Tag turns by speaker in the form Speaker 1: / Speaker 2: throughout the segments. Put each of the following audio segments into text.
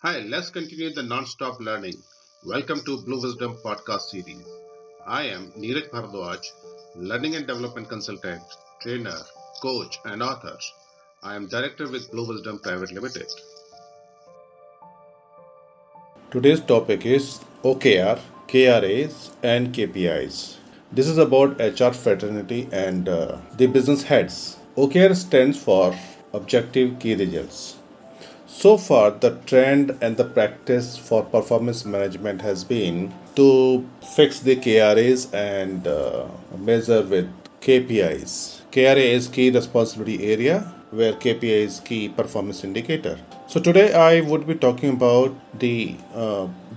Speaker 1: Hi, let's continue the non-stop learning. Welcome to Blue Wisdom podcast series. I am Neeraj Bhardwaj, learning and development consultant, trainer, coach, and author. I am director with Blue Wisdom Private Limited. Today's topic is OKR, KRAs, and KPIs. This is about HR fraternity and the business heads. OKR stands for Objective Key Results. So far, the trend and the practice for performance management has been to fix the KRAs and measure with KPIs. KRA is key responsibility area, where KPI is key performance indicator. So today I would be talking about the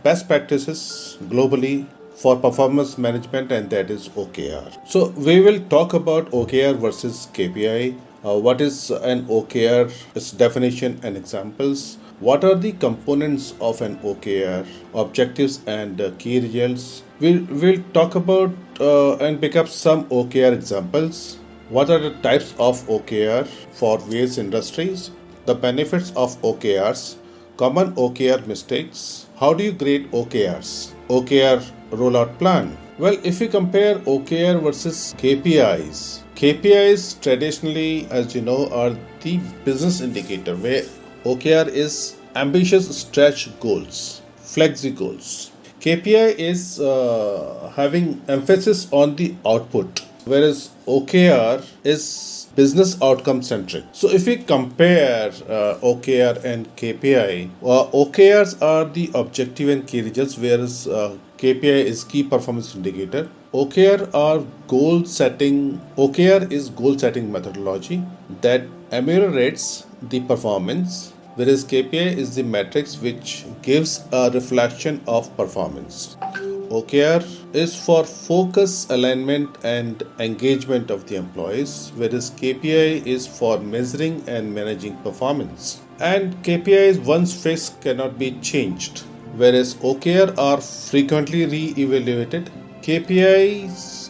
Speaker 1: best practices globally for performance management, and that is OKR. So we will talk about OKR versus KPI. What is an OKR? Its definition and examples. What are the components of an OKR? Objectives and key results. We'll talk about and pick up some OKR examples. What are the types of OKR for various industries? The benefits of OKRs, common OKR mistakes. How do you grade OKRs? OKR rollout plan. Well, if we compare OKR versus KPIs, KPIs traditionally, as you know, are the business indicator where OKR is ambitious stretch goals, flexi goals. KPI is having emphasis on the output, whereas OKR is business outcome centric. So if we compare OKR and KPI, OKRs are the objective and key results, whereas KPI is key performance indicator. OKR is goal setting methodology that ameliorates the performance, whereas KPI is the metrics which gives a reflection of performance. OKR is for focus, alignment, and engagement of the employees, whereas KPI is for measuring and managing performance. And KPIs once fixed cannot be changed, whereas OKR are frequently re-evaluated. KPIs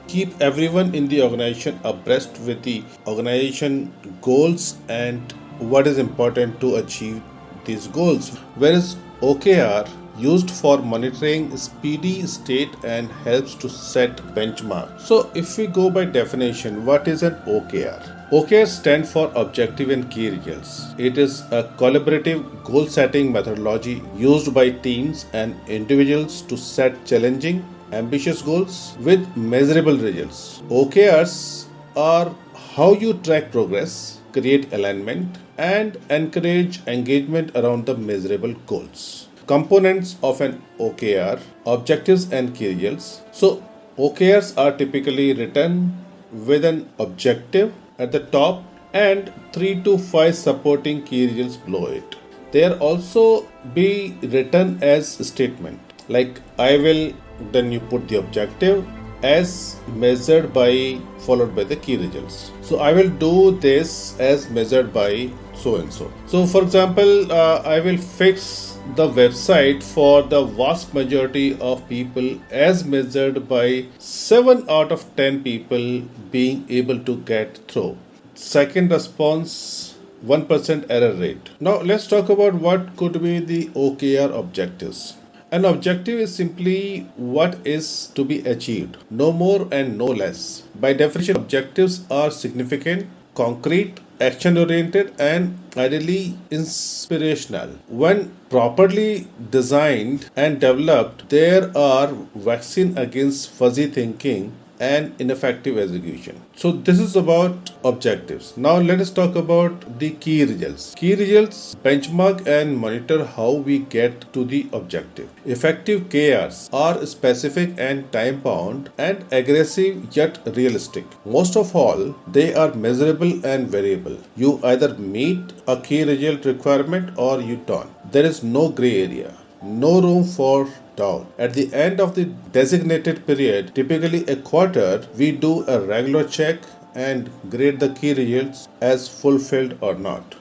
Speaker 1: keep everyone in the organization abreast with the organization goals and what is important to achieve these goals, whereas OKR used for monitoring speedy state and helps to set benchmark. So if we go by definition, what is an OKR? OKR stands for objective and key results. It is a collaborative goal setting methodology used by teams and individuals to set challenging, ambitious goals with measurable results. OKRs are how you track progress, create alignment, and encourage engagement around the measurable goals. Components of an OKR, objectives and key results. So OKRs are typically written with an objective at the top and 3 to 5 supporting key results below it. They are also be written as a statement like I will, then you put the objective as measured by followed by the key results. So I will do this as measured by so and so. So for example, I will fix the website for the vast majority of people as measured by 7 out of 10 people being able to get through. Second response, 1% error rate. Now let's talk about what could be the OKR objectives. An objective is simply what is to be achieved, no more and no less. By definition, objectives are significant, concrete, action oriented, and ideally inspirational. When properly designed and developed, there are vaccine against fuzzy thinking and ineffective execution. So this is about objectives. Now let us talk about the key results. Key results benchmark and monitor how we get to the objective. Effective KRs are specific and time bound and aggressive yet realistic. Most of all, they are measurable and variable. You either meet a key result requirement or you don't. There is no gray area, no room for doubt. At the end of the designated period, typically a quarter, we do a regular check and grade the key results as fulfilled or not.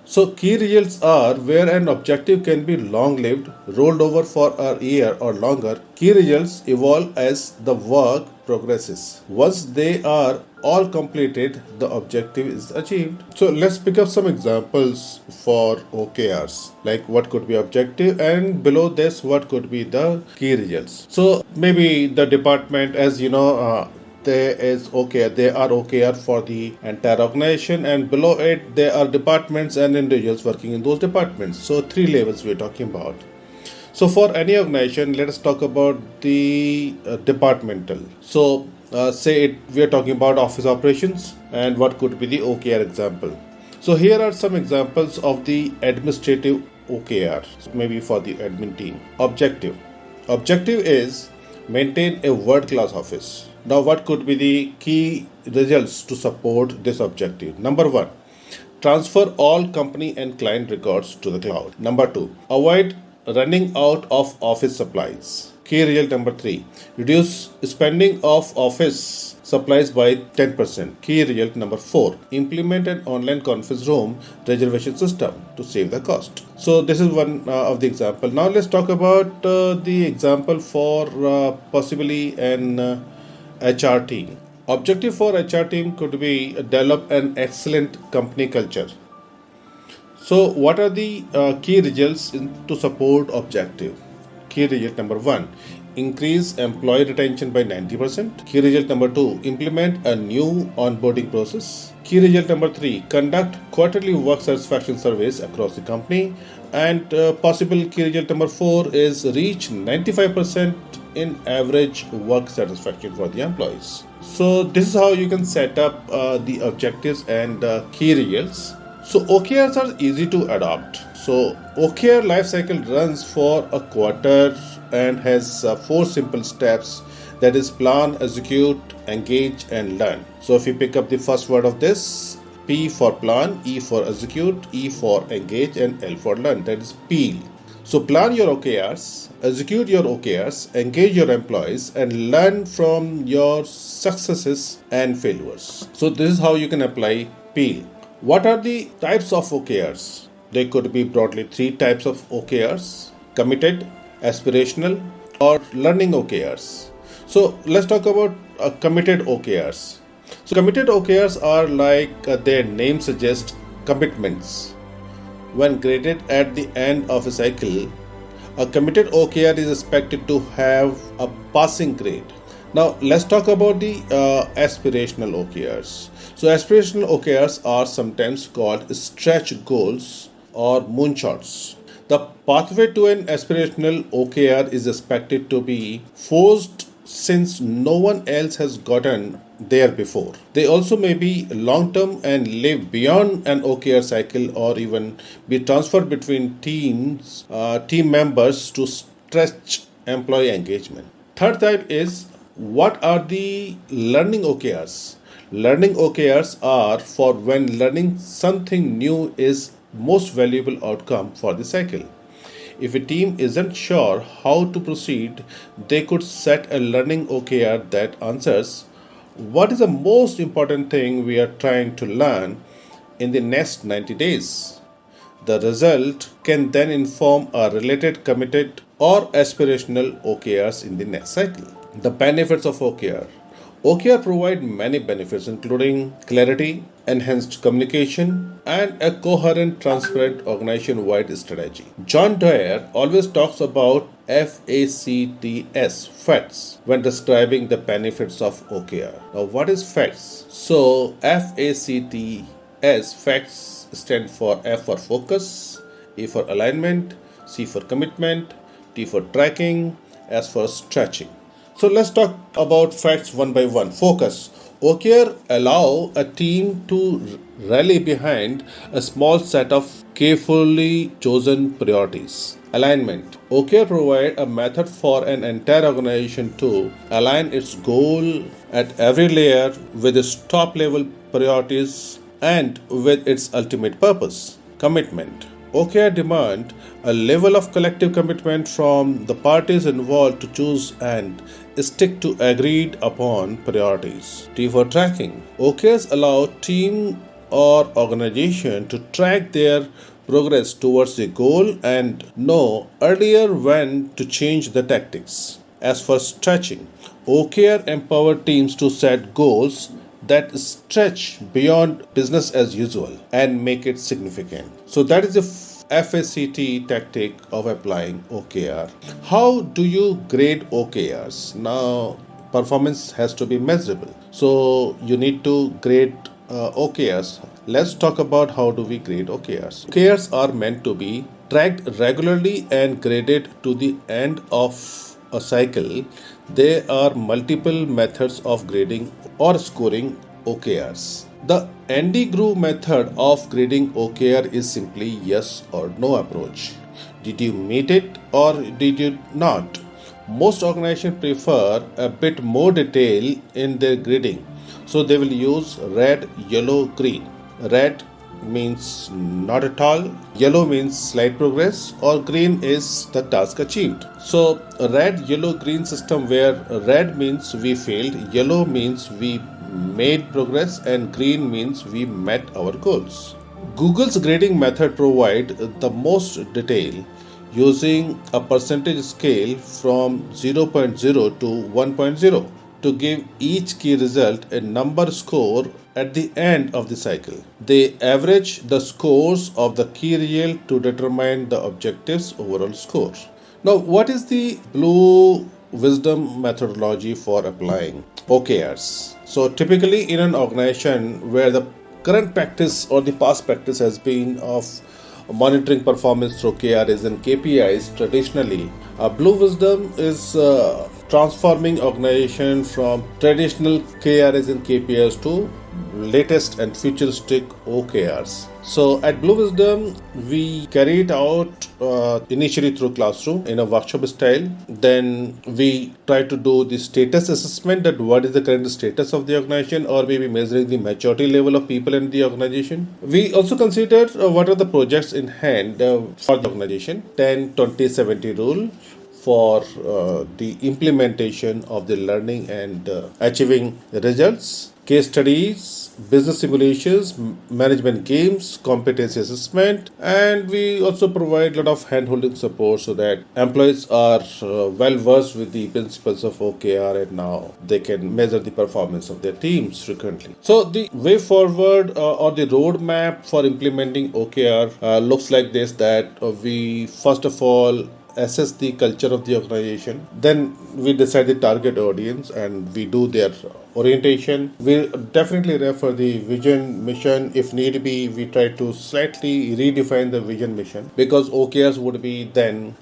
Speaker 1: So key results are where an objective can be long-lived, rolled over for a year or longer. Key results evolve as the work progresses. Once they are all completed, the objective is achieved. So let's pick up some examples for OKRs, like what could be objective, and below this what could be the key results. So maybe the department, as you know, there are OKR for the entire organization, and below it there are departments and individuals working in those departments. So three levels we're talking about. So for any organization, let us talk about the departmental. So we are talking about office operations, and what could be the OKR example. So here are some examples of the administrative OKR, maybe for the admin team. Objective. Objective is maintain a world-class office. Now what could be the key results to support this objective? Number one, transfer all company and client records to the cloud. Number two, avoid running out of office supplies. Key result number 3, reduce spending of office supplies by 10%. Key result number 4, implement an online conference room reservation system to save the cost. So this is one of the example. Now let's talk about the example for possibly an HR team. Objective for HR team could be develop an excellent company culture. So what are the key results to support objective? Key result number 1, increase employee retention by 90%. Key result number 2, implement a new onboarding process. Key result number 3, conduct quarterly work satisfaction surveys across the company. And possible key result number 4 is reach 95% in average work satisfaction for the employees. So this is how you can set up the objectives and key results. So OKRs are easy to adopt. So OKR LifeCycle runs for a quarter and has 4 simple steps, that is plan, execute, engage and learn. So if you pick up the first word of this, P for plan, E for execute, E for engage and L for learn, that is peel. So plan your OKRs, execute your OKRs, engage your employees and learn from your successes and failures. So this is how you can apply peel. What are the types of OKRs? There could be broadly 3 types of OKRs: committed, aspirational, or learning OKRs. So let's talk about committed OKRs. So committed OKRs are like their name suggests, commitments. When graded at the end of a cycle, a committed OKR is expected to have a passing grade. Now let's talk about the aspirational OKRs. So aspirational OKRs are sometimes called stretch goals or moonshots. The pathway to an aspirational OKR is expected to be forced since no one else has gotten there before. They also may be long term and live beyond an OKR cycle, or even be transferred between team members to stretch employee engagement. Third type is, what are the learning OKRs? Learning OKRs are for when learning something new is most valuable outcome for the cycle. If a team isn't sure how to proceed, they could set a learning OKR that answers, what is the most important thing we are trying to learn in the next 90 days? The result can then inform a related committed or aspirational OKRs in the next cycle. The benefits of OKR. OKR provide many benefits, including clarity, enhanced communication, and a coherent, transparent organization-wide strategy. John Dwyer always talks about facts, when describing the benefits of OKR. Now, what is facts? So, facts stand for F for focus, A for alignment, C for commitment, T for tracking, S for stretching. So let's talk about facts one by one. Focus. OKR allow a team to rally behind a small set of carefully chosen priorities. Alignment. OKR provide a method for an entire organization to align its goal at every layer with its top level priorities and with its ultimate purpose. Commitment. OKR demand a level of collective commitment from the parties involved to choose and stick to agreed upon priorities. T for tracking. OKRs allow team or organization to track their progress towards the goal and know earlier when to change the tactics. As for stretching, OKR empower teams to set goals that stretch beyond business as usual and make it significant. So that is the FACT tactic of applying OKR. How do you grade OKRs? Now, performance has to be measurable. So you need to grade OKRs. Let's talk about how do we grade OKRs. OKRs are meant to be tracked regularly and graded to the end of a cycle. There are multiple methods of grading or scoring OKRs. The Andy Grove method of grading OKR is simply yes or no approach. Did you meet it or did you not? Most organizations prefer a bit more detail in their grading, so they will use red, yellow, green. Red means not at all, yellow means slight progress, or green is the task achieved. So a red, yellow, green system where red means we failed, yellow means we made progress, and green means we met our goals. Google's grading method provides the most detail using a percentage scale from zero point 0 to 1.0 to give each key result a number score at the end of the cycle. They average the scores of the key result to determine the objective's overall score. Now, what is the Blue Wisdom methodology for applying OKRs? So, typically in an organization where the current practice or the past practice has been of monitoring performance through KRs and KPIs traditionally, Blue Wisdom is transforming organization from traditional KRs and KPIs to latest and futuristic OKRs. So at Blue Wisdom, we carry it out initially through classroom in a workshop style. Then we try to do the status assessment, that what is the current status of the organization, or maybe measuring the maturity level of people in the organization. We also consider what are the projects in hand for the organization. 10-20-70 rule for the implementation of the learning and achieving results, case studies, business simulations, management games, competency assessment, and we also provide a lot of hand-holding support so that employees are well versed with the principles of OKR, and now they can measure the performance of their teams frequently. So the way forward or the roadmap for implementing OKR looks like this: that we first of all assess the culture of the organization, then we decide the target audience and we do their orientation. We definitely refer the vision, mission. If need be, we try to slightly redefine the vision, mission, because OKRs would be then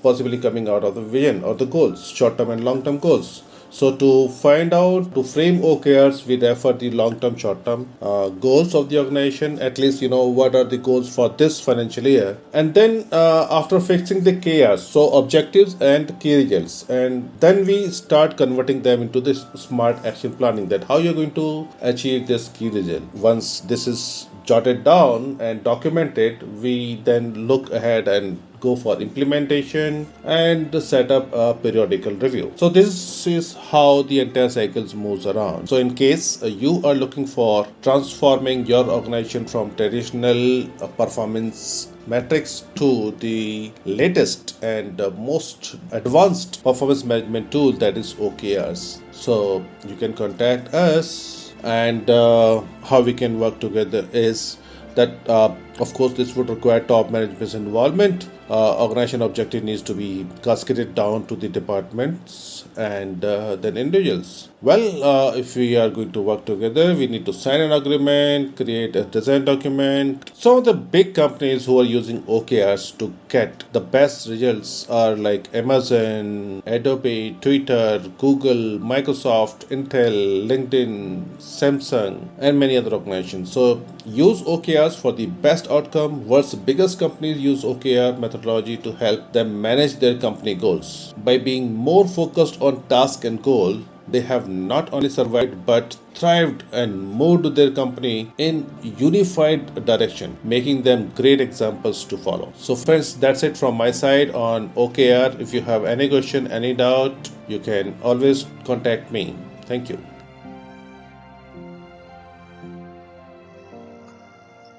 Speaker 1: possibly coming out of the vision or the goals, short-term and long-term goals. So to find out, to frame OKRs, we refer the long-term, short-term goals of the organization. At least what are the goals for this financial year. And then after fixing the KRs, so objectives and key results, and then we start converting them into this smart action planning, that how you're going to achieve this key result. Once this is jotted down and documented, we then look ahead and go for implementation and set up a periodical review. So this is how the entire cycles moves around. So in case you are looking for transforming your organization from traditional performance metrics to the latest and most advanced performance management tool, that is OKRs, so you can contact us. And how we can work together is that of course this would require top management's involvement. Organization objective needs to be cascaded down to the departments and then individuals. Well, if we are going to work together, we need to sign an agreement, create a design document. Some of the big companies who are using OKRs to get the best results are like Amazon, Adobe, Twitter, Google, Microsoft, Intel, LinkedIn, Samsung, and many other organizations. So use OKRs for the best outcome. World's biggest companies use OKR methodology to help them manage their company goals. By being more focused on task and goal, they have not only survived but thrived and moved their company in unified direction, making them great examples to follow. So friends, that's it from my side on OKR. If you have any question, any doubt, you can always contact me. Thank you.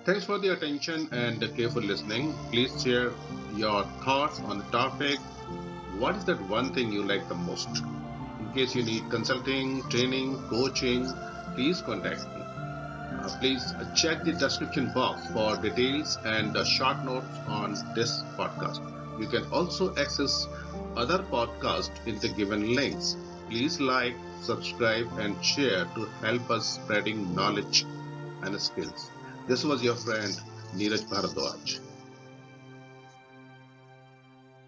Speaker 1: Thanks for the attention and careful listening. Please share your thoughts on the topic. What is that one thing you like the most? In case you need consulting, training, coaching, please contact me. Please check the description box for details and short notes on this podcast. You can also access other podcasts in the given links. Please like, subscribe, and share to help us spreading knowledge and skills. This was your friend Neeraj Bharadwaj.